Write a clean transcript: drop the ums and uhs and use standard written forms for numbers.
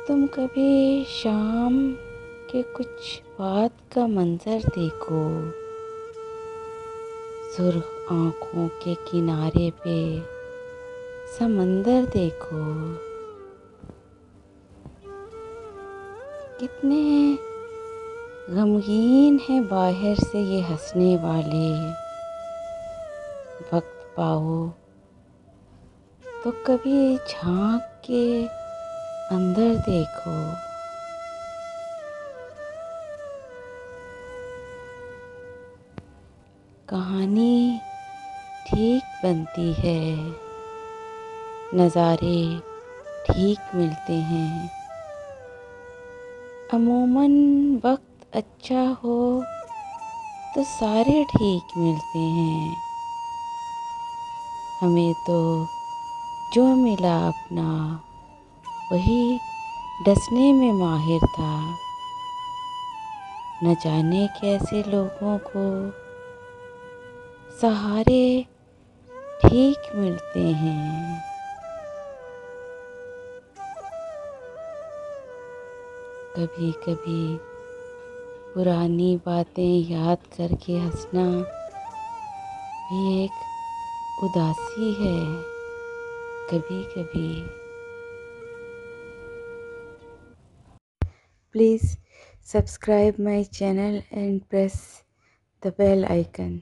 तुम कभी शाम के कुछ बात का मंजर देखो। सुर्ख आँखों के किनारे पे समंदर देखो। कितने गमगीन हैं बाहर से ये हंसने वाले। वक्त पाओ तो कभी झांक के अंदर देखो। कहानी ठीक बनती है, नज़ारे ठीक मिलते हैं। अमूमन वक्त अच्छा हो तो सारे ठीक मिलते हैं। हमें तो जो मिला अपना वही डसने में माहिर था। न जाने कैसे लोगों को सहारे ठीक मिलते हैं। कभी कभी पुरानी बातें याद करके हंसना भी एक उदासी है। कभी कभी please subscribe my channel and press the bell icon.